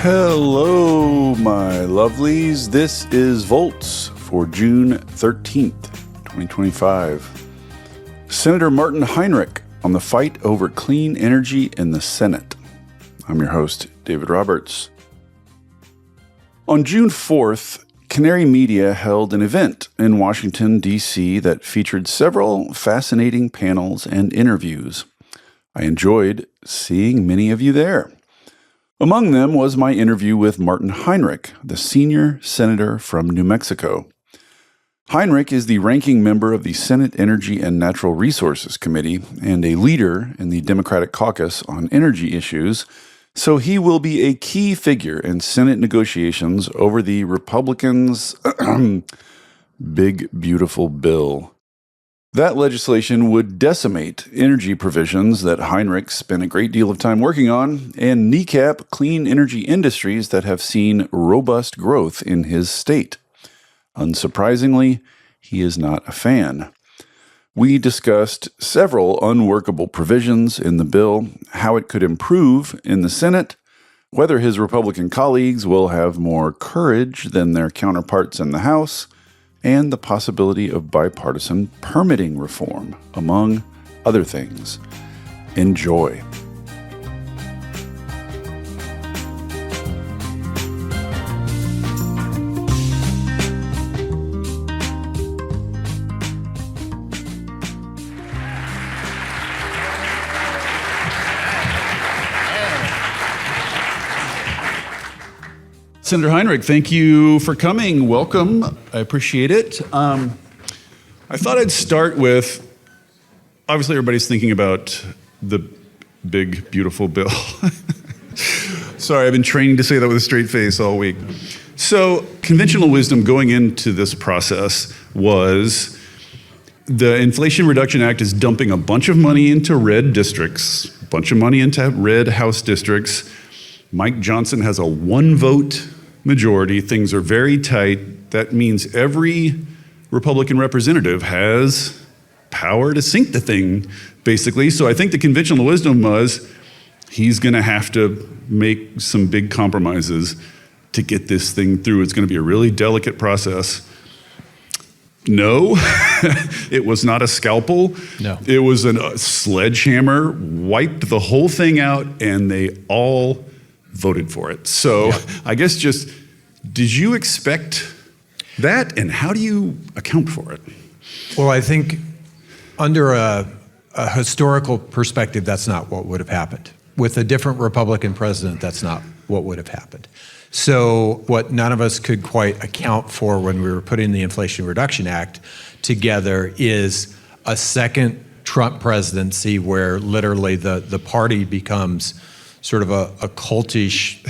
Hello, my lovelies. This is Volts for June 13th, 2025. Senator Martin Heinrich on the fight over clean energy in the Senate. I'm your host, David Roberts. On June 4th, Canary Media held an event in Washington, D.C. that featured several fascinating panels and interviews. I enjoyed seeing many of you there. Among them was my interview with Martin Heinrich, the senior senator from New Mexico. Heinrich is the ranking member of the Senate Energy and Natural Resources Committee and a leader in the Democratic caucus on energy issues, so he will be a key figure in Senate negotiations over the Republicans' big, beautiful bill. That legislation would decimate energy provisions that Heinrich spent a great deal of time working on and kneecap clean energy industries that have seen robust growth in his state. Unsurprisingly, he is not a fan. We discussed several unworkable provisions in the bill, how it could improve in the Senate, whether his Republican colleagues will have more courage than their counterparts in the House, and the possibility of bipartisan permitting reform, among other things. Enjoy. Senator Heinrich, thank you for coming. Welcome. I appreciate it. I thought I'd start with, obviously everybody's thinking about the big, beautiful bill. Sorry, I've been training to say that with a straight face all week. So conventional wisdom going into this process was the Inflation Reduction Act is dumping a bunch of money into red districts, a bunch of money into red House districts. Mike Johnson has a one-vote majority. Things are very tight. That means every Republican representative has power to sink the thing, basically. So I think the conventional wisdom was he's going to have to make some big compromises to get this thing through. It's going to be a really delicate process. No, it was not a scalpel. No. It was a sledgehammer, wiped the whole thing out, and they all voted for it. So yeah. I guess just, did you expect that, and how do you account for it? Well, I think under a historical perspective, that's not what would have happened. With a different Republican president, that's not what would have happened. So what none of us could quite account for when we were putting the Inflation Reduction Act together is a second Trump presidency where literally the party becomes sort of a cultish,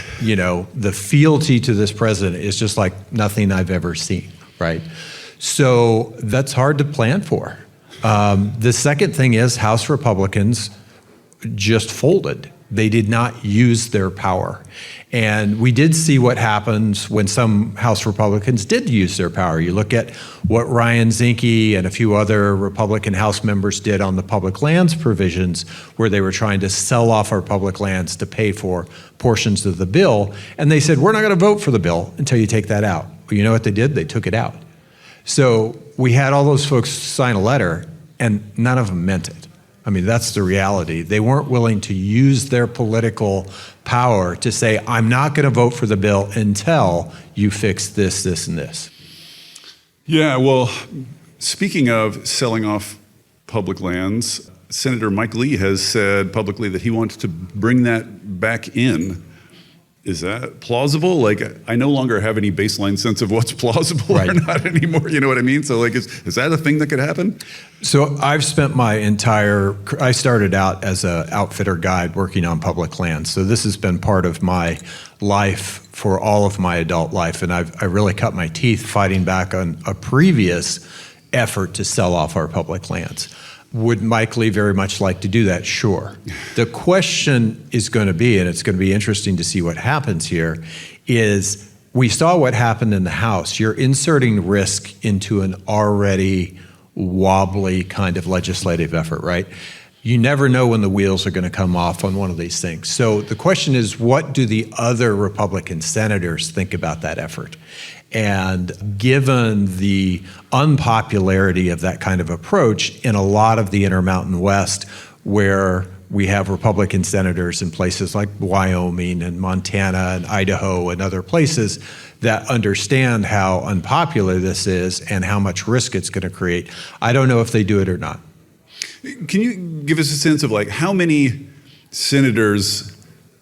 the fealty to this president is just like nothing I've ever seen, right? So that's hard to plan for. The second thing is House Republicans just folded. They did not use their power. And we did see what happens when some House Republicans did use their power. You look at what Ryan Zinke and a few other Republican House members did on the public lands provisions, where they were trying to sell off our public lands to pay for portions of the bill. And they said, we're not going to vote for the bill until you take that out. Well, you know what they did? They took it out. So we had all those folks sign a letter, and none of them meant it. I mean, that's the reality. They weren't willing to use their political power to say, I'm not going to vote for the bill until you fix this, this, and this. Yeah, well, speaking of selling off public lands, Senator Mike Lee has said publicly that he wants to bring that back in. Is that plausible? Like, I no longer have any baseline sense of what's plausible or not anymore. You know what I mean? So, like, is that a thing that could happen? So I've spent I started out as an outfitter guide working on public lands. So this has been part of my life for all of my adult life. And I really cut my teeth fighting back on a previous effort to sell off our public lands. Would Mike Lee very much like to do that? Sure. The question is going to be, and it's going to be interesting to see what happens here, is we saw what happened in the House. You're inserting risk into an already wobbly kind of legislative effort, right? you never know when the wheels are going to come off on one of these things. So the question is, what do the other Republican senators think about that effort? And given the unpopularity of that kind of approach in a lot of the Intermountain West, where we have Republican senators in places like Wyoming and Montana and Idaho and other places that understand how unpopular this is and how much risk it's going to create, I don't know if they do it or not. Can you give us a sense of like how many senators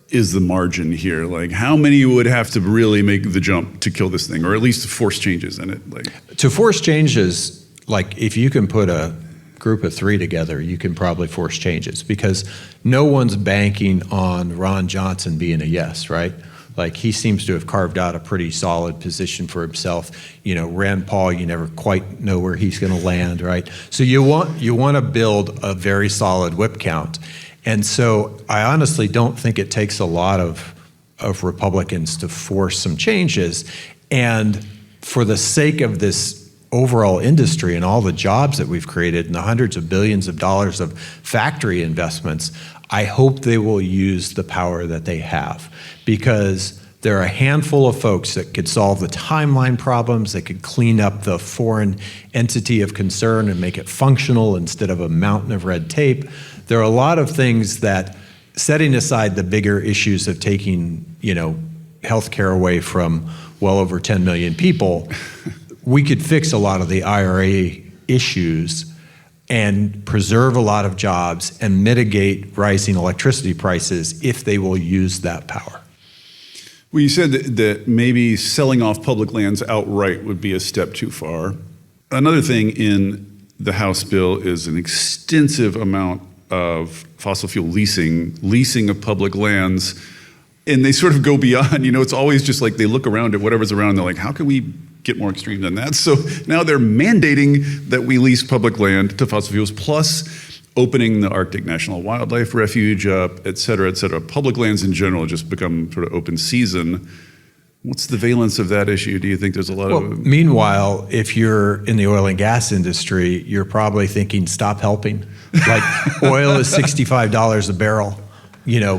is the margin here? Like how many would have to really make the jump to kill this thing, or at least to force changes in it? Like to force changes, like if you can put a group of 3 together, you can probably force changes, because no one's banking on Ron Johnson being a yes, right? Like he seems to have carved out a pretty solid position for himself. You know, Rand Paul, you never quite know where he's going to land, right? So you want to build a very solid whip count. And so I honestly don't think it takes a lot of Republicans to force some changes. And for the sake of this overall industry and all the jobs that we've created and the hundreds of billions of dollars of factory investments, I hope they will use the power that they have, because there are a handful of folks that could solve the timeline problems, that could clean up the foreign entity of concern and make it functional instead of a mountain of red tape. There are a lot of things that, setting aside the bigger issues of taking, healthcare away from well over 10 million people, we could fix a lot of the IRA issues and preserve a lot of jobs and mitigate rising electricity prices if they will use that power. Well, you said that maybe selling off public lands outright would be a step too far. Another thing in the House bill is an extensive amount of fossil fuel leasing of public lands. And they sort of go beyond, it's always just like they look around at whatever's around and they're like, how can we get more extreme than that? So now they're mandating that we lease public land to fossil fuels, plus opening the Arctic National Wildlife Refuge up, et cetera, et cetera. Public lands in general just become sort of open season. What's the valence of that issue? Do you think there's a lot of... Meanwhile, if you're in the oil and gas industry, you're probably thinking, stop helping. Like oil is $65 a barrel.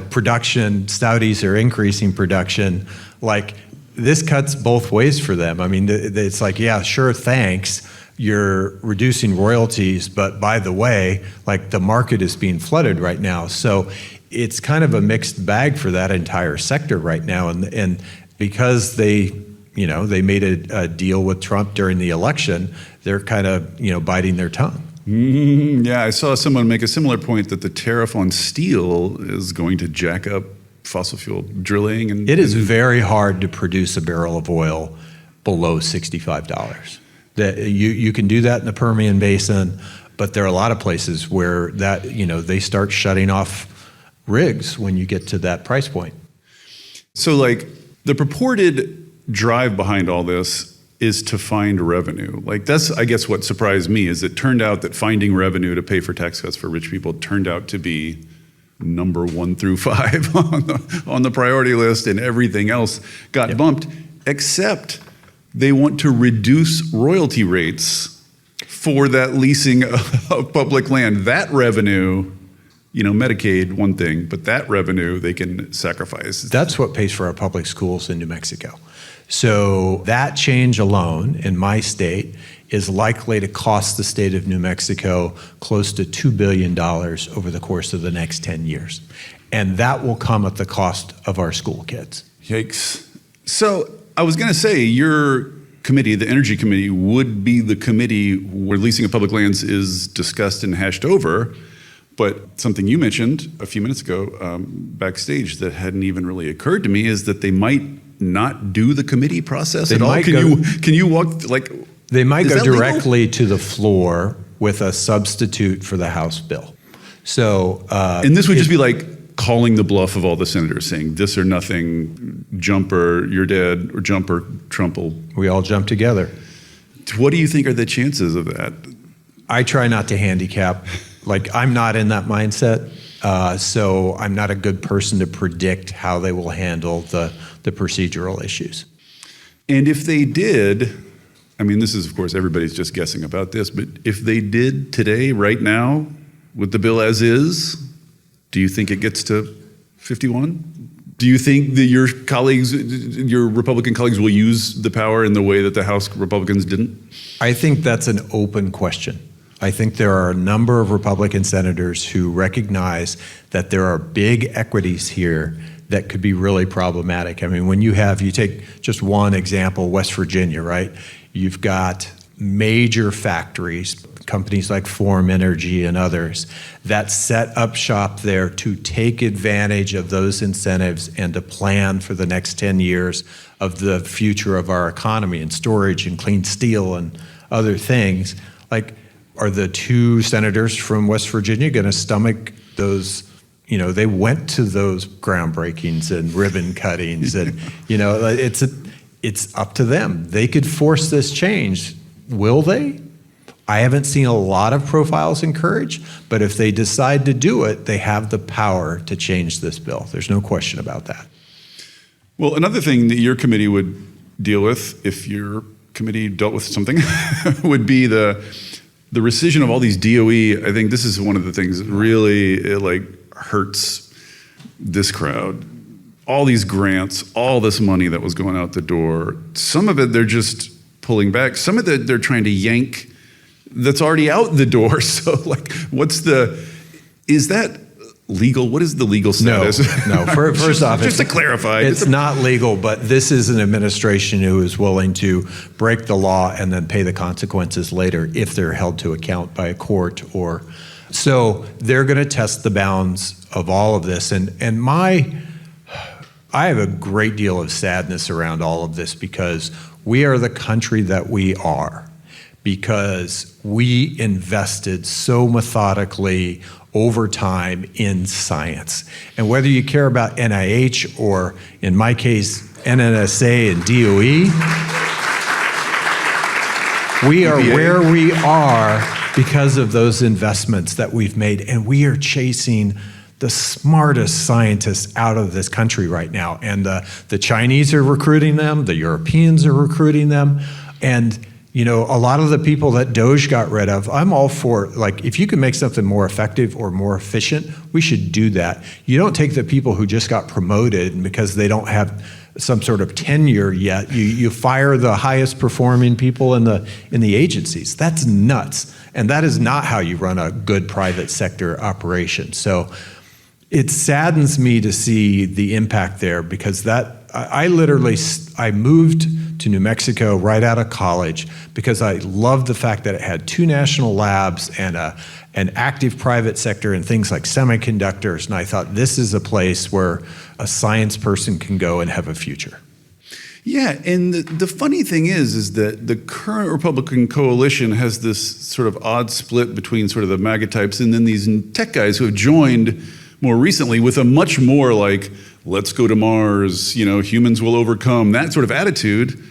Production, Saudis are increasing production. Like, this cuts both ways for them. I mean, it's like, yeah, sure, thanks. You're reducing royalties, but by the way, like the market is being flooded right now. So it's kind of a mixed bag for that entire sector right now. And because they made a deal with Trump during the election, they're kind of, biting their tongue. Yeah, I saw someone make a similar point that the tariff on steel is going to jack up fossil fuel drilling. And it is very hard to produce a barrel of oil below $65. That you can do that in the Permian Basin, but there are a lot of places where that they start shutting off rigs when you get to that price point. So like the purported drive behind all this is to find revenue. Like that's, I guess, what surprised me is it turned out that finding revenue to pay for tax cuts for rich people turned out to be number 1 through 5 on the priority list, and everything else got bumped, except they want to reduce royalty rates for that leasing of public land. That revenue, Medicaid, one thing, but that revenue they can sacrifice. That's what pays for our public schools in New Mexico. So that change alone in my state is likely to cost the state of New Mexico close to $2 billion over the course of the next 10 years. And that will come at the cost of our school kids. Yikes. So I was going to say, your committee, the Energy Committee, would be the committee where leasing of public lands is discussed and hashed over. But something you mentioned a few minutes ago backstage that hadn't even really occurred to me is that they might not do the committee process at all. Can you walk, like... They might go directly to the floor with a substitute for the House bill. So, and this would just be like calling the bluff of all the senators, saying this or nothing, jumper, you're dead, or jumper, Trump will... We all jump together. What do you think are the chances of that? I try not to handicap. Like, I'm not in that mindset, so I'm not a good person to predict how they will handle the procedural issues. And if they did... I mean, this is, of course, everybody's just guessing about this, but if they did today, right now, with the bill as is, do you think it gets to 51? Do you think that your colleagues, your Republican colleagues, will use the power in the way that the House Republicans didn't? I think that's an open question. I think there are a number of Republican senators who recognize that there are big equities here that could be really problematic. I mean, when you take just one example, West Virginia, right? You've got major factories, companies like Form Energy and others, that set up shop there to take advantage of those incentives and to plan for the next 10 years of the future of our economy and storage and clean steel and other things. Like, are the two senators from West Virginia going to stomach those? They went to those groundbreakings and ribbon cuttings, and it's up to them. They could force this change. Will they? I haven't seen a lot of profiles encouraged, but if they decide to do it, they have the power to change this bill. There's no question about that. Well, another thing that your committee would deal with, if your committee dealt with something, would be the rescission of all these DOE. I think this is one of the things that really hurts this crowd. All these grants, all this money that was going out the door. Some of it they're just pulling back. Some of it they're trying to yank that's already out the door. So is that legal? What is the legal status? No. First off, just to clarify, it's not legal, but this is an administration who is willing to break the law and then pay the consequences later if they're held to account by a court so they're going to test the bounds of all of this. And I have a great deal of sadness around all of this because we are the country that we are because we invested so methodically over time in science. And whether you care about NIH or, in my case, NNSA and DOE, we are where we are because of those investments that we've made, and we are chasing the smartest scientists out of this country right now. And the Chinese are recruiting them, the Europeans are recruiting them, and a lot of the people that DOGE got rid of, I'm all for, if you can make something more effective or more efficient, we should do that. You don't take the people who just got promoted and because they don't have some sort of tenure yet, you fire the highest performing people in the agencies. That's nuts. And that is not how you run a good private sector operation. So it saddens me to see the impact there because I moved to New Mexico right out of college because I loved the fact that it had 2 national labs and an active private sector and things like semiconductors. And I thought this is a place where a science person can go and have a future. Yeah, and the funny thing is that the current Republican coalition has this sort of odd split between sort of the MAGA types and then these tech guys who have joined more recently with a much more let's go to Mars, humans will overcome, that sort of attitude.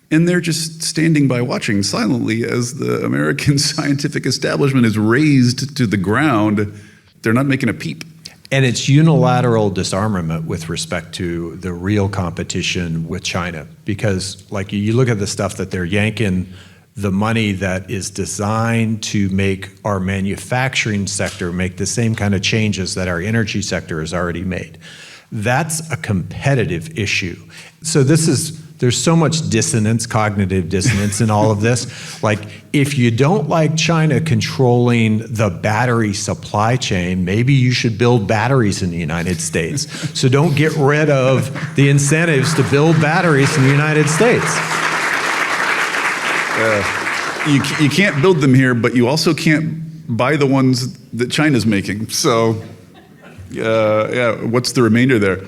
And they're just standing by watching silently as the American scientific establishment is razed to the ground. They're not making a peep. And it's unilateral disarmament with respect to the real competition with China. Because you look at the stuff that they're yanking, the money that is designed to make our manufacturing sector make the same kind of changes that our energy sector has already made. That's a competitive issue. So there's so much dissonance, cognitive dissonance in all of this. If you don't like China controlling the battery supply chain, maybe you should build batteries in the United States. So don't get rid of the incentives to build batteries in the United States. You can't build them here, but you also can't buy the ones that China's making. So, what's the remainder there?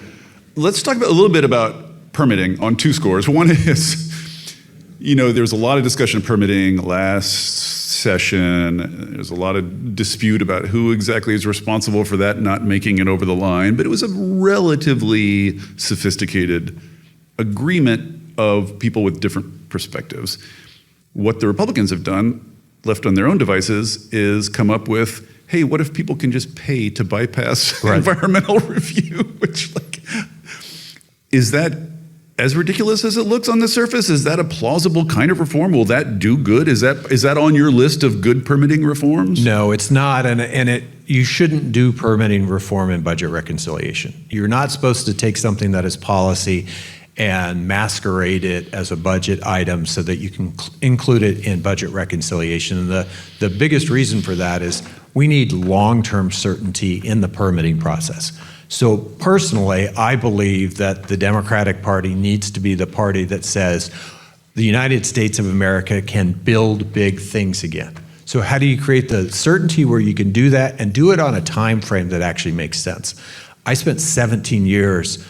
Let's talk a little bit about permitting on 2 scores. One is, there was a lot of discussion of permitting last session. There's a lot of dispute about who exactly is responsible for that not making it over the line, but it was a relatively sophisticated agreement of people with different perspectives. What the Republicans have done, left on their own devices, is come up with, hey, what if people can just pay to bypass environmental review? Which, is that as ridiculous as it looks on the surface? Is that a plausible kind of reform? Will that do good? Is that on your list of good permitting reforms? No, it's not. And it you shouldn't do permitting reform and budget reconciliation. You're not supposed to take something that is policy and masquerade it as a budget item so that you can include it in budget reconciliation. And the biggest reason for that is we need long-term certainty in the permitting process. So personally, I believe that the Democratic Party needs to be the party that says the United States of America can build big things again. So how do you create the certainty where you can do that and do it on a time frame that actually makes sense? I spent 17 years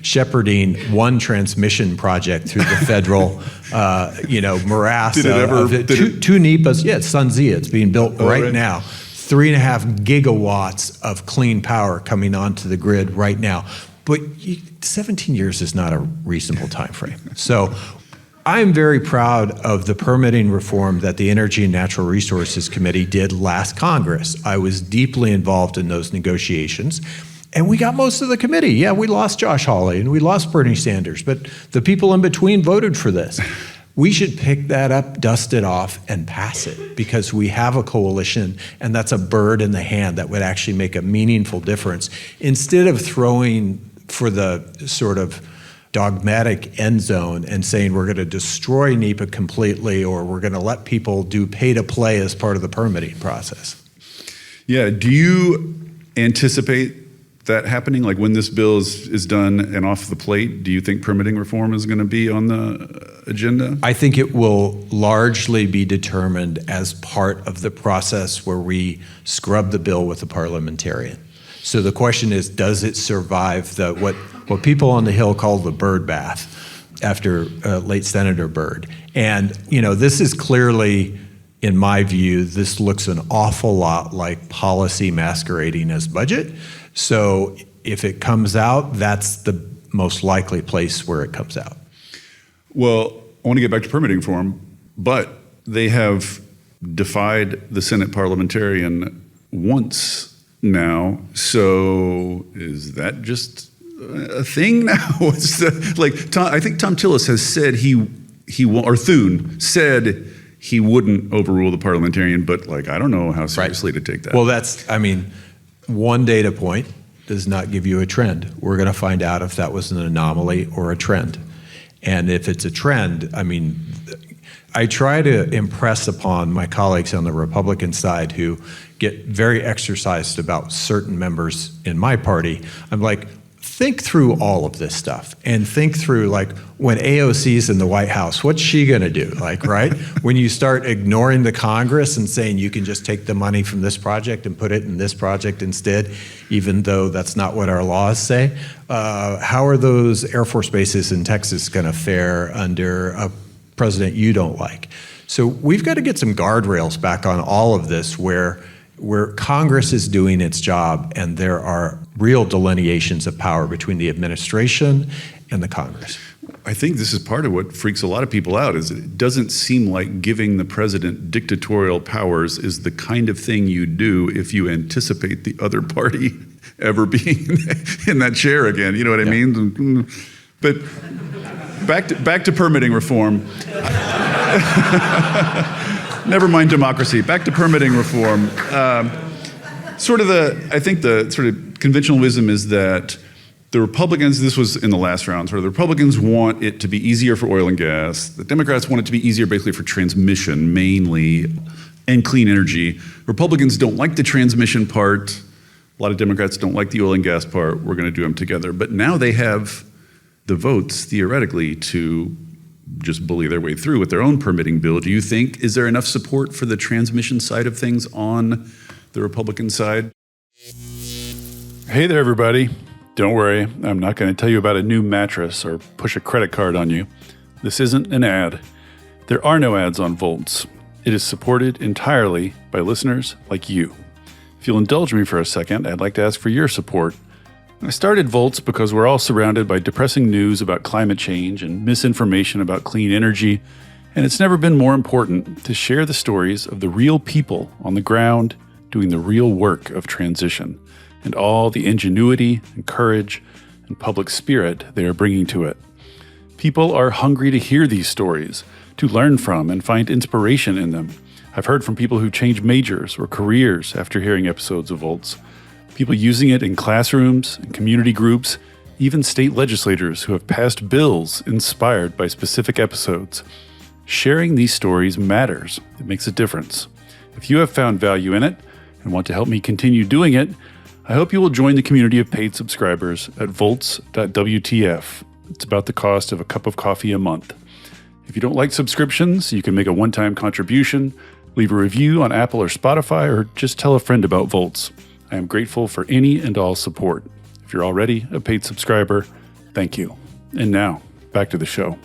shepherding one transmission project through the federal, morass. Did it ever? Two NEPAs. Yeah, it's SunZia. It's being built right now. 3.5 gigawatts of clean power coming onto the grid right now. But 17 years is not a reasonable time frame. So I'm very proud of the permitting reform that the Energy and Natural Resources Committee did last Congress. I was deeply involved in those negotiations. And we got most of the committee. Yeah, we lost Josh Hawley and we lost Bernie Sanders, but the people in between voted for this. We should pick that up, dust it off, and pass it because we have a coalition, and that's a bird in the hand that would actually make a meaningful difference. Instead of throwing for the sort of dogmatic end zone and saying we're going to destroy NEPA completely or we're going to let people do pay to play as part of the permitting process. Yeah, do you anticipate that happening? Like when this bill is done and off the plate, do you think permitting reform is going to be on the agenda? I think it will largely be determined as part of the process where we scrub the bill with a parliamentarian. So the question is, does it survive what people on the Hill call the bird bath after late Senator Byrd? And this is clearly, in my view, this looks an awful lot like policy masquerading as budget. So if it comes out, that's the most likely place where it comes out. Well, I want to get back to permitting reform, but they have defied the Senate parliamentarian once now. So is that just a thing now? I think Tom Tillis has said or Thune said he wouldn't overrule the parliamentarian, but I don't know how seriously to take that. Well, one data point does not give you a trend. We're going to find out if that was an anomaly or a trend. And if it's a trend, I try to impress upon my colleagues on the Republican side who get very exercised about certain members in my party. I'm like, think through all of this stuff and think through when AOC's in the White House, what's she going to do? Right? When you start ignoring the Congress and saying you can just take the money from this project and put it in this project instead, even though that's not what our laws say, how are those Air Force bases in Texas going to fare under a president you don't like? So we've got to get some guardrails back on all of this where Congress is doing its job and there are real delineations of power between the administration and the Congress. I think this is part of what freaks a lot of people out is it doesn't seem like giving the president dictatorial powers is the kind of thing you do if you anticipate the other party ever being in that chair again. You know what I mean? But back to permitting reform. Never mind democracy. Back to permitting reform. I think the sort of conventional wisdom is that the Republicans, this was in the last round, the Republicans want it to be easier for oil and gas. The Democrats want it to be easier basically for transmission mainly and clean energy. Republicans don't like the transmission part. A lot of Democrats don't like the oil and gas part. We're going to do them together. But now they have the votes, theoretically, to just bully their way through with their own permitting bill. Do you think, is there enough support for the transmission side of things on the Republican side? Hey there, everybody. Don't worry, I'm not going to tell you about a new mattress or push a credit card on you. This isn't an ad. There are no ads on Volts. It is supported entirely by listeners like you. If you'll indulge me for a second, I'd like to ask for your support. I started Volts because we're all surrounded by depressing news about climate change and misinformation about clean energy, and it's never been more important to share the stories of the real people on the ground doing the real work of transition, and all the ingenuity and courage and public spirit they are bringing to it. People are hungry to hear these stories, to learn from and find inspiration in them. I've heard from people who change majors or careers after hearing episodes of Volts, people using it in classrooms and community groups, even state legislators who have passed bills inspired by specific episodes. Sharing these stories matters. It makes a difference. If you have found value in it and want to help me continue doing it, I hope you will join the community of paid subscribers at volts.wtf. It's about the cost of a cup of coffee a month. If you don't like subscriptions, you can make a one-time contribution, leave a review on Apple or Spotify, or just tell a friend about Volts. I am grateful for any and all support. If you're already a paid subscriber, thank you. And now, back to the show.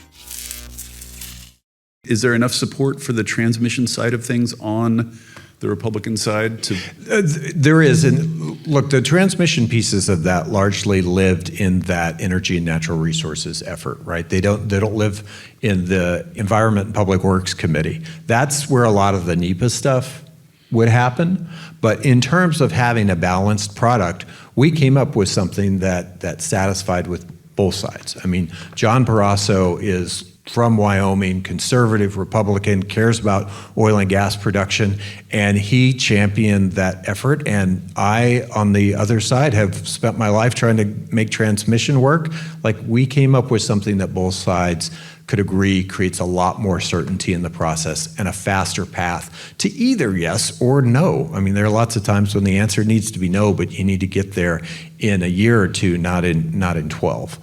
Is there enough support for the transmission side of things on the Republican side? There is. And look, the transmission pieces of that largely lived in that energy and natural resources effort, right? They don't live in the Environment and Public Works Committee. That's where a lot of the NEPA stuff would happen. But in terms of having a balanced product, we came up with something that satisfied with both sides. I mean, John Barrasso is from Wyoming, conservative, Republican, cares about oil and gas production, and he championed that effort. And I, on the other side, have spent my life trying to make transmission work. Like, we came up with something that both sides could agree creates a lot more certainty in the process and a faster path to either yes or no. I mean, there are lots of times when the answer needs to be no, but you need to get there in a year or two, not in 12.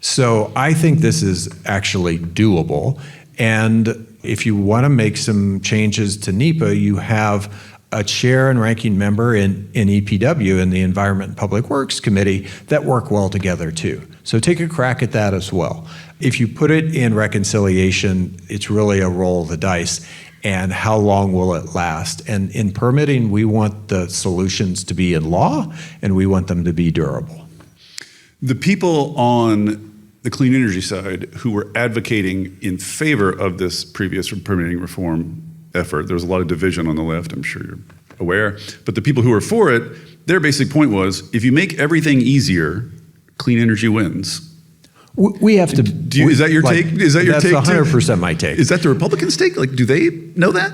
So I think this is actually doable. And if you want to make some changes to NEPA, you have a chair and ranking member in EPW, in the Environment and Public Works Committee, that work well together too. So take a crack at that as well. If you put it in reconciliation, it's really a roll of the dice. And how long will it last? And in permitting, we want the solutions to be in law, and we want them to be durable. The people on the clean energy side who were advocating in favor of this previous permitting reform effort, there was a lot of division on the left, I'm sure you're aware, but the people who were for it, their basic point was, if you make everything easier, clean energy wins. We have to. Is that your take? Is that your take? That's 100% my take. Is that the Republicans' take? Like, do they know that?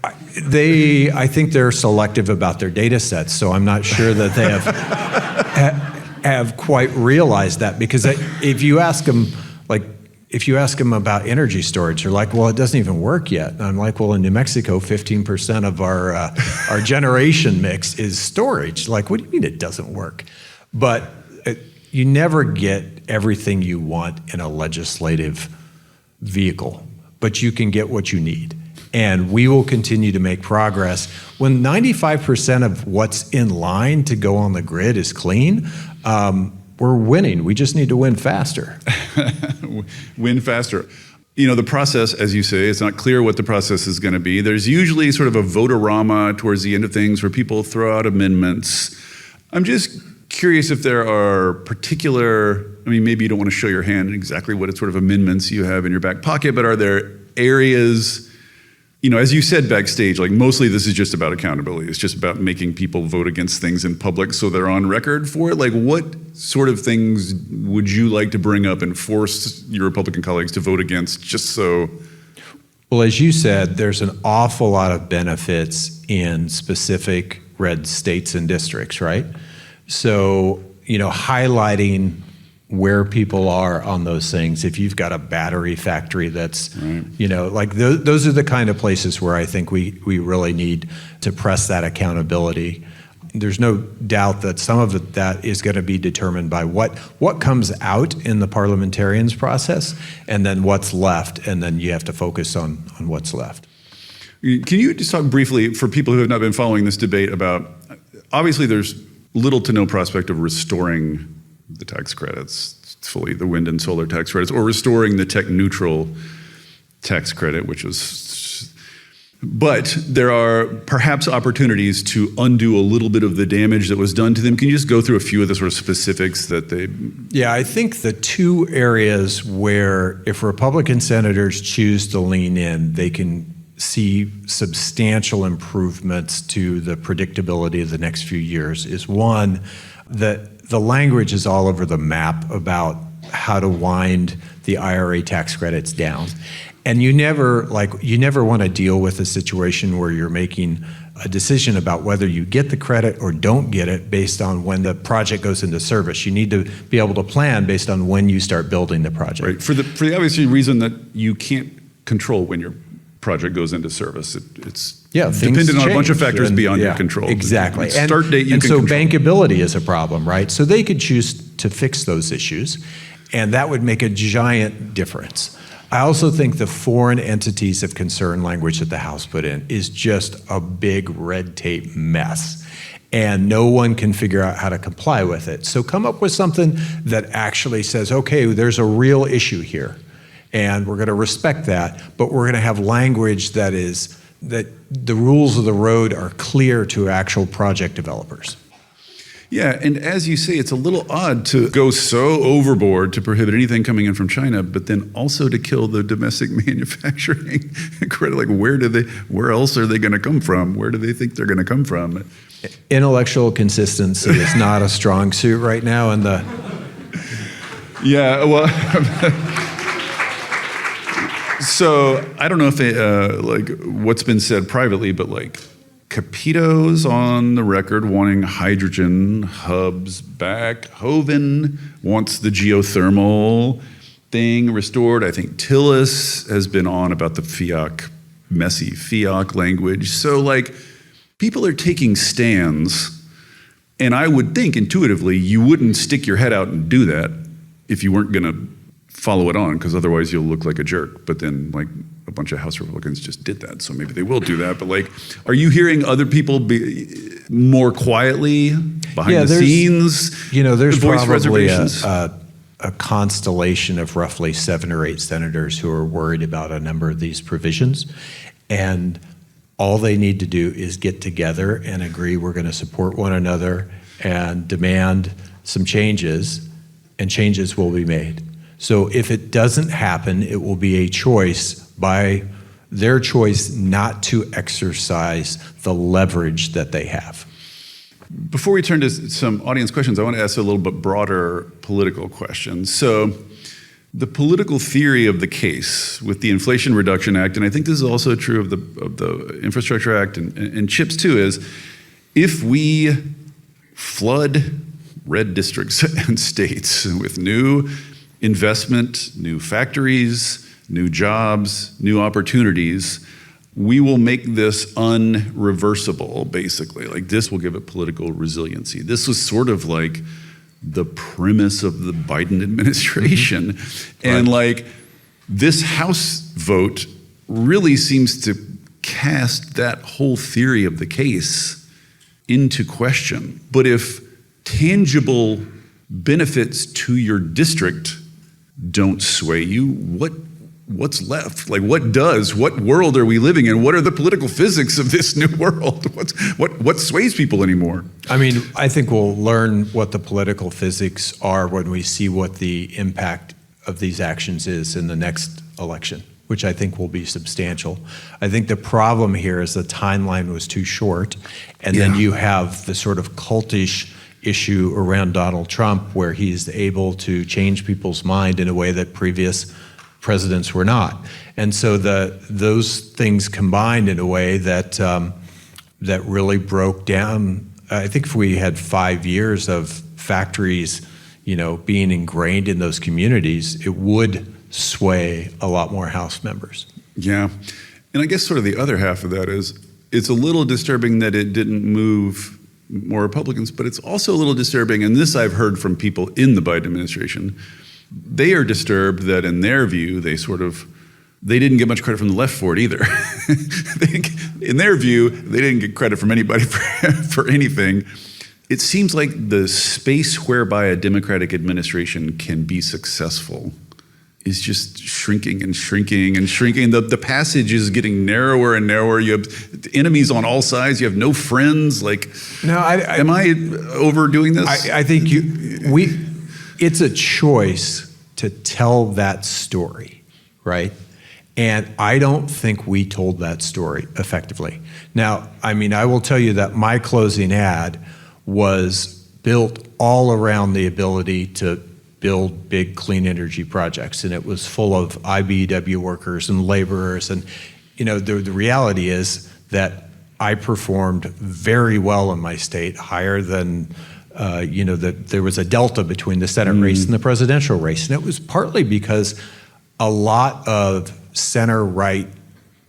I think they're selective about their data sets, so I'm not sure that they have quite realized that, because if you ask them about energy storage, they're like, well, it doesn't even work yet. And I'm like, well, in New Mexico, 15% of our generation mix is storage. Like, what do you mean it doesn't work? But you never get everything you want in a legislative vehicle, but you can get what you need. And we will continue to make progress. When 95% of what's in line to go on the grid is clean, we're winning. We just need to win faster. Win faster. You know, the process, as you say, it's not clear what the process is going to be. There's usually sort of a vote-a-rama towards the end of things where people throw out amendments. I'm just curious if there are particular, I mean, maybe you don't want to show your hand in exactly what sort of amendments you have in your back pocket, but are there areas, you know, as you said backstage, like mostly this is just about accountability. It's just about making people vote against things in public so they're on record for it. Like, what sort of things would you like to bring up and force your Republican colleagues to vote against, just so? Well, as you said, there's an awful lot of benefits in specific red states and districts, right? So, you know, highlighting where people are on those things. If you've got a battery factory that's, right, you know, like those are the kind of places where I think we really need to press that accountability. There's no doubt that some of that is going to be determined by what comes out in the parliamentarians process, and then what's left, and then you have to focus on what's left. Can you just talk briefly, for people who have not been following this debate, about, obviously there's little to no prospect of restoring the tax credits fully, the wind and solar tax credits, or restoring the tech neutral tax credit, which was, but there are perhaps opportunities to undo a little bit of the damage that was done to them. Can you just go through a few of the sort of specifics that they? Yeah, I think the two areas where if Republican senators choose to lean in, they can see substantial improvements to the predictability of the next few years is, one, that the language is all over the map about how to wind the IRA tax credits down. And you never want to deal with a situation where you're making a decision about whether you get the credit or don't get it based on when the project goes into service. You need to be able to plan based on when you start building the project. Right. For the obvious reason that you can't control when your project goes into service. It's dependent on a bunch of factors beyond your control. Exactly. Start date you and can so control. bankability is a problem, right? So they could choose to fix those issues, and that would make a giant difference. I also think the foreign entities of concern language that the House put in is just a big red tape mess, and no one can figure out how to comply with it. So come up with something that actually says, okay, there's a real issue here, and we're going to respect that, but we're going to have language that the rules of the road are clear to actual project developers. Yeah, and as you say, it's a little odd to go so overboard to prohibit anything coming in from China, but then also to kill the domestic manufacturing credit. Like, where else are they going to come from? Where do they think they're going to come from? Intellectual consistency is not a strong suit right now in the... Yeah, well... So I don't know if like what's been said privately, but like Capito's on the record wanting hydrogen hubs back. Hoeven wants the geothermal thing restored. I think Tillis has been on about the messy FIAC language. So like people are taking stands, and I would think intuitively you wouldn't stick your head out and do that if you weren't going to follow it on, because otherwise you'll look like a jerk. But then like a bunch of House Republicans just did that, so maybe they will do that. But like, are you hearing other people be more quietly behind the scenes? There's voice probably reservations? a constellation of roughly 7 or 8 senators who are worried about a number of these provisions, and all they need to do is get together and agree we're going to support one another and demand some changes, and changes will be made. So if it doesn't happen, it will be a choice by their choice not to exercise the leverage that they have. Before we turn to some audience questions, I want to ask a little bit broader political question. So the political theory of the case with the Inflation Reduction Act, and I think this is also true of the Infrastructure Act and CHIPS too, is if we flood red districts and states with new investment, new factories, new jobs, new opportunities, we will make this unreversible, basically. Like, this will give it political resiliency. This was sort of like the premise of the Biden administration. Mm-hmm. And like, this House vote really seems to cast that whole theory of the case into question. But if tangible benefits to your district don't sway you, what's left? Like, what world are we living in? What are the political physics of this new world? What sways people anymore? I mean, I think we'll learn what the political physics are when we see what the impact of these actions is in the next election, which I think will be substantial. I think the problem here is the timeline was too short, and then you have the sort of cultish issue around Donald Trump, where he's able to change people's mind in a way that previous presidents were not. And so those things combined in a way that that really broke down. I think if we had 5 years of factories, being ingrained in those communities, it would sway a lot more House members. Yeah. And I guess sort of the other half of that is, it's a little disturbing that it didn't move more Republicans, but it's also a little disturbing, and this I've heard from people in the Biden administration, they are disturbed that in their view, they didn't get much credit from the left for it either. In their view, they didn't get credit from anybody for anything. It seems like the space whereby a Democratic administration can be successful is just shrinking and shrinking and shrinking. The passage is getting narrower and narrower. You have enemies on all sides. You have no friends. Like, no, am I overdoing this? I think it's a choice to tell that story, right? And I don't think we told that story effectively. Now, I mean, I will tell you that my closing ad was built all around the ability to build big clean energy projects, and it was full of IBEW workers and laborers. And the reality is that I performed very well in my state, higher than that there was a delta between the Senate race and the presidential race. And it was partly because a lot of center-right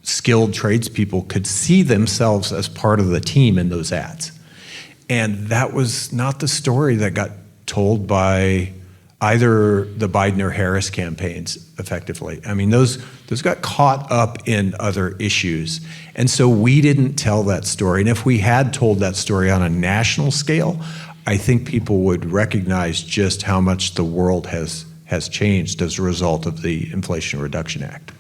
skilled tradespeople could see themselves as part of the team in those ads. And that was not the story that got told by either the Biden or Harris campaigns effectively. I mean, those got caught up in other issues. And so we didn't tell that story. And if we had told that story on a national scale, I think people would recognize just how much the world has changed as a result of the Inflation Reduction Act.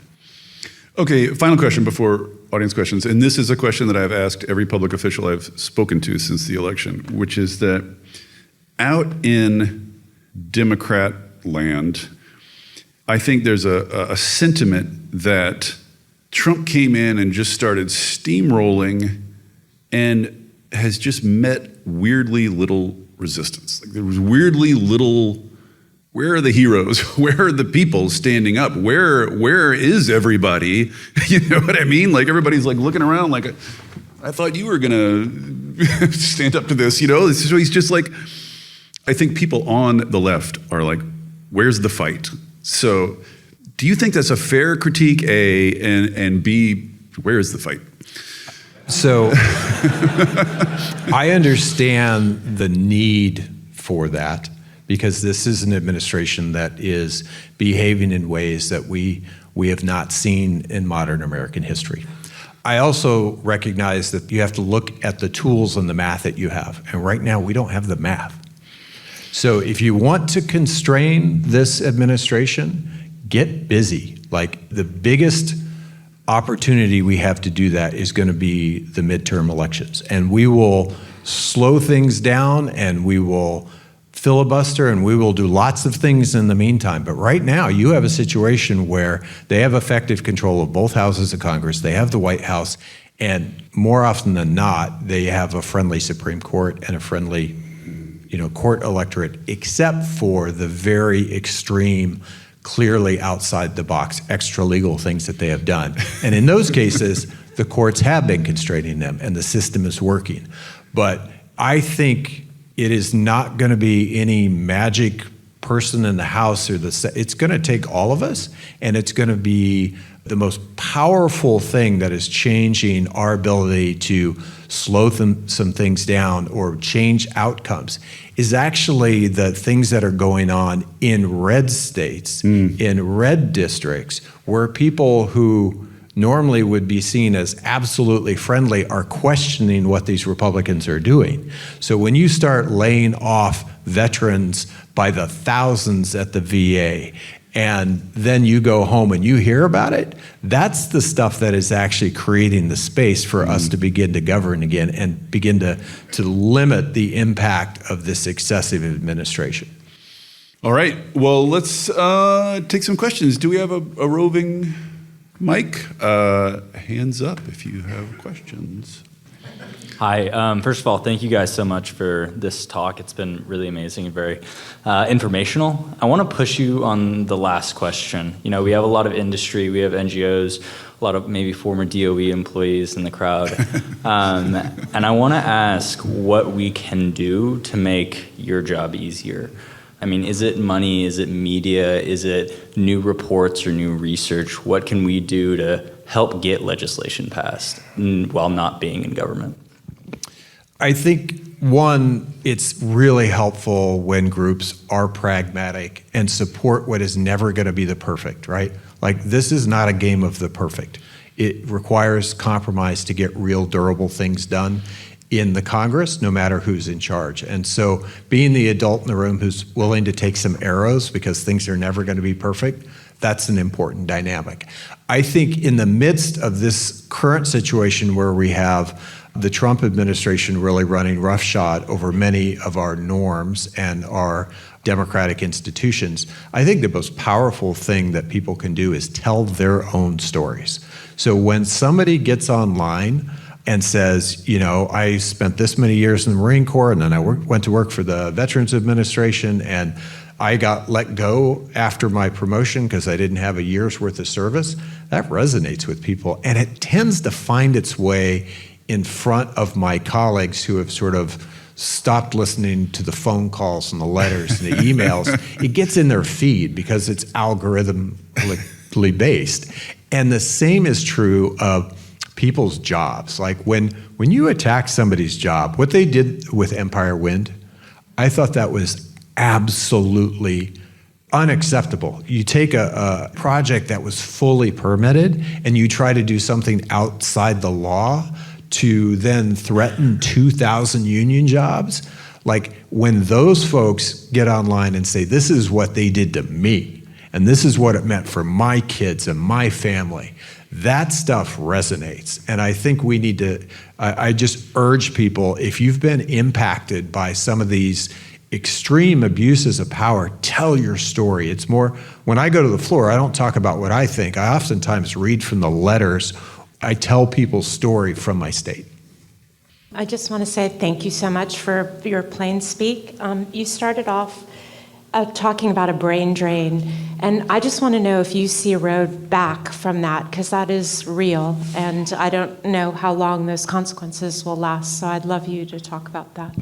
Okay, final question before audience questions. And this is a question that I've asked every public official I've spoken to since the election, which is that out in Democrat land, I think there's a sentiment that Trump came in and just started steamrolling and has just met weirdly little resistance. Like there was weirdly little. Where are the heroes? Where are the people standing up? Where is everybody? You know what I mean? Like everybody's like looking around like, I thought you were gonna stand up to this, So he's just like, I think people on the left are like, where's the fight? So do you think that's a fair critique, A, and B, where is the fight? So I understand the need for that, because this is an administration that is behaving in ways that we have not seen in modern American history. I also recognize that you have to look at the tools and the math that you have. And right now, we don't have the math. So if you want to constrain this administration, get busy. Like the biggest opportunity we have to do that is going to be the midterm elections. And we will slow things down, and we will filibuster, and we will do lots of things in the meantime. But right now, you have a situation where they have effective control of both houses of Congress. They have the White House, and more often than not, they have a friendly Supreme Court and a friendly, court electorate, except for the very extreme, clearly outside the box, extra legal things that they have done. And in those cases, the courts have been constraining them, and the system is working. But I think it is not going to be any magic person in the House or it's going to take all of us, and it's going to be the most powerful thing that is changing our ability to slow some things down or change outcomes is actually the things that are going on in red states, in red districts, where people who normally would be seen as absolutely friendly are questioning what these Republicans are doing. So when you start laying off veterans by the thousands at the VA, and then you go home and you hear about it, that's the stuff that is actually creating the space for us to begin to govern again and begin to limit the impact of this excessive administration. All right, well, let's take some questions. Do we have a roving mic? Hands up if you have questions. Hi, first of all, thank you guys so much for this talk. It's been really amazing and very informational. I want to push you on the last question. We have a lot of industry, we have NGOs, a lot of maybe former DOE employees in the crowd. And I want to ask what we can do to make your job easier. I mean, is it money, is it media, is it new reports or new research? What can we do to help get legislation passed while not being in government? I think, one, it's really helpful when groups are pragmatic and support what is never going to be the perfect, right? Like, this is not a game of the perfect. It requires compromise to get real durable things done in the Congress, no matter who's in charge. And so being the adult in the room who's willing to take some arrows because things are never going to be perfect, that's an important dynamic. I think in the midst of this current situation where we have the Trump administration really running roughshod over many of our norms and our democratic institutions, I think the most powerful thing that people can do is tell their own stories. So when somebody gets online and says, I spent this many years in the Marine Corps, and then I went to work for the Veterans Administration, and I got let go after my promotion because I didn't have a year's worth of service, that resonates with people. And it tends to find its way in front of my colleagues who have sort of stopped listening to the phone calls and the letters and the emails. It gets in their feed because it's algorithmically based. And the same is true of people's jobs. Like when you attack somebody's job, what they did with Empire Wind, I thought that was absolutely unacceptable. You take a project that was fully permitted and you try to do something outside the law to then threaten 2,000 union jobs. Like when those folks get online and say, this is what they did to me, and this is what it meant for my kids and my family, that stuff resonates. And I think we need to, I just urge people, if you've been impacted by some of these extreme abuses of power, tell your story. It's more, when I go to the floor, I don't talk about what I think. I oftentimes read from the letters. I tell people's story from my state. I just want to say thank you so much for your plain speak. You started off talking about a brain drain, and I just want to know if you see a road back from that, because that is real, and I don't know how long those consequences will last, so I'd love you to talk about that.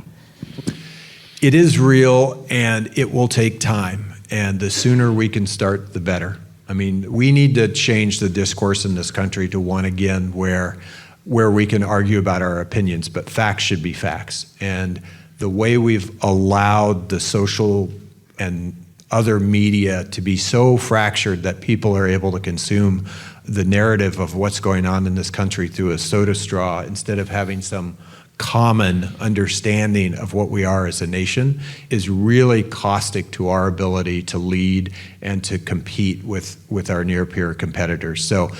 It is real, and it will take time, and the sooner we can start, the better. I mean, we need to change the discourse in this country to one again where we can argue about our opinions, but facts should be facts. And the way we've allowed the social and other media to be so fractured that people are able to consume the narrative of what's going on in this country through a soda straw instead of having some common understanding of what we are as a nation is really caustic to our ability to lead and to compete with our near-peer competitors. So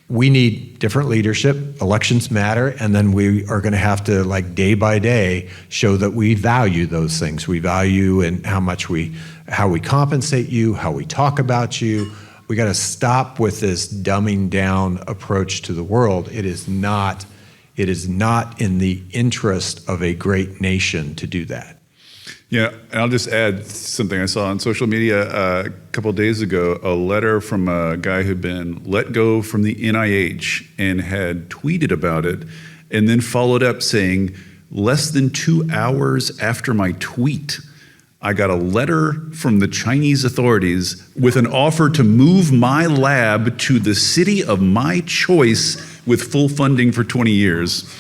we need different leadership. Elections matter, and then we are going to have to, like, day by day, show that we value those things. We value and how we compensate you, how we talk about you. We got to stop with this dumbing down approach to the world. It is not in the interest of a great nation to do that. Yeah, and I'll just add something I saw on social media a couple of days ago, a letter from a guy who'd been let go from the NIH and had tweeted about it and then followed up saying, less than 2 hours after my tweet, I got a letter from the Chinese authorities with an offer to move my lab to the city of my choice with full funding for 20 years.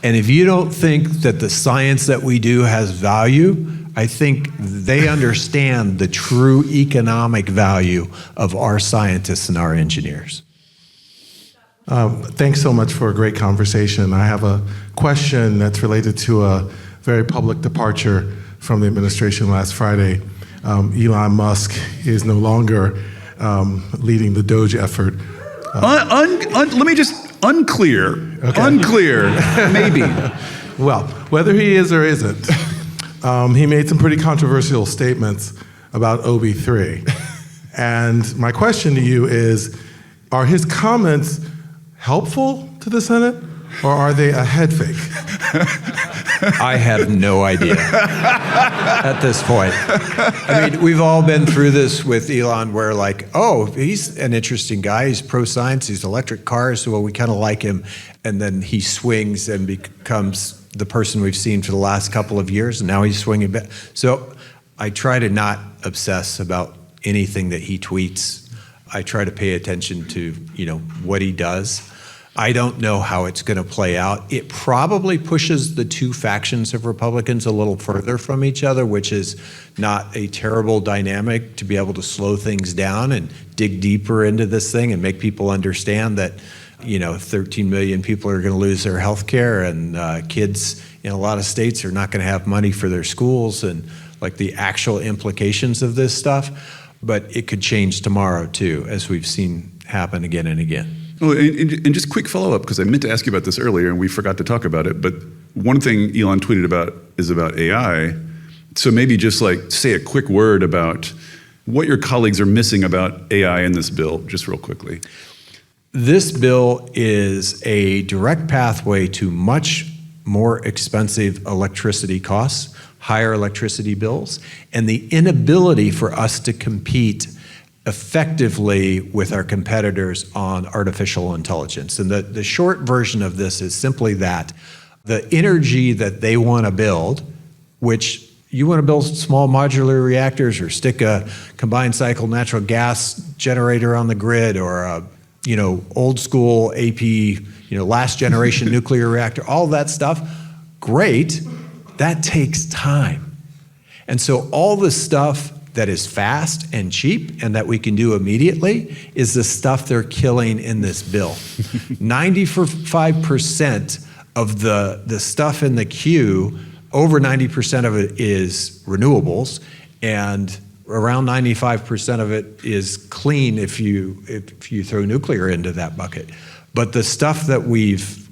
And if you don't think that the science that we do has value, I think they understand the true economic value of our scientists and our engineers. Thanks so much for a great conversation. I have a question that's related to a very public departure from the administration last Friday. Elon Musk is no longer leading the Doge effort. Let me just, unclear, maybe. Well, whether he is or isn't, he made some pretty controversial statements about OB3. And my question to you is, are his comments helpful to the Senate, or are they a head fake? I have no idea at this point. I mean, we've all been through this with Elon where, like, oh, he's an interesting guy. He's pro-science. He's electric cars. So we kind of like him. And then he swings and becomes the person we've seen for the last couple of years. And now he's swinging back. So I try to not obsess about anything that he tweets. I try to pay attention to, what he does. I don't know how it's going to play out. It probably pushes the two factions of Republicans a little further from each other, which is not a terrible dynamic to be able to slow things down and dig deeper into this thing and make people understand that, 13 million people are going to lose their health care, and kids in a lot of states are not going to have money for their schools, and like the actual implications of this stuff. But it could change tomorrow too, as we've seen happen again and again. Oh, and just quick follow-up, because I meant to ask you about this earlier and we forgot to talk about it, but one thing Elon tweeted about is about AI. So maybe just say a quick word about what your colleagues are missing about AI in this bill, just real quickly. This bill is a direct pathway to much more expensive electricity costs higher electricity bills, and the inability for us to compete effectively with our competitors on artificial intelligence. And the short version of this is simply that the energy that they want to build, which you want to build small modular reactors or stick a combined cycle natural gas generator on the grid, or a old school AP, last generation nuclear reactor, all that stuff, great, that takes time. And so all the stuff that is fast and cheap and that we can do immediately is the stuff they're killing in this bill. 95% of the stuff in the queue, over 90% of it is renewables, and around 95% of it is clean if you throw nuclear into that bucket. But the stuff that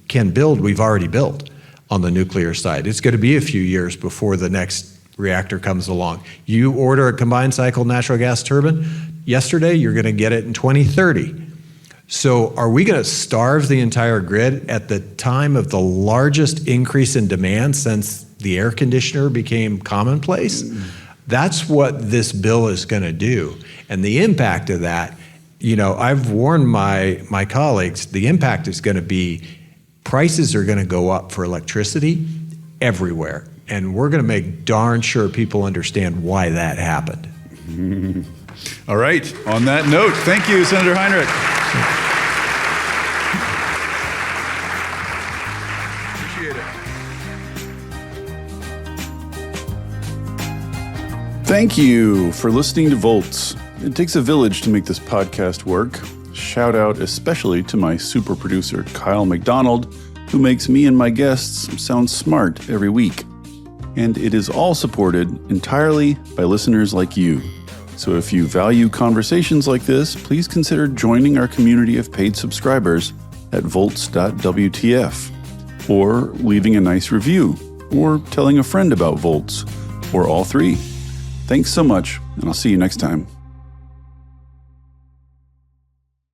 can build, we've already built on the nuclear side. It's going to be a few years before the next reactor comes along. You order a combined cycle natural gas turbine yesterday, you're going to get it in 2030. So are we going to starve the entire grid at the time of the largest increase in demand since the air conditioner became commonplace? That's what this bill is going to do. And the impact of that, I've warned my colleagues, the impact is going to be prices are going to go up for electricity everywhere. And we're going to make darn sure people understand why that happened. All right. On that note, thank you, Senator Heinrich. Appreciate it. Thank you for listening to Volts. It takes a village to make this podcast work. Shout out especially to my super producer, Kyle McDonald, who makes me and my guests sound smart every week. And it is all supported entirely by listeners like you. So if you value conversations like this, please consider joining our community of paid subscribers at volts.wtf, or leaving a nice review, or telling a friend about Volts, or all three. Thanks so much, and I'll see you next time.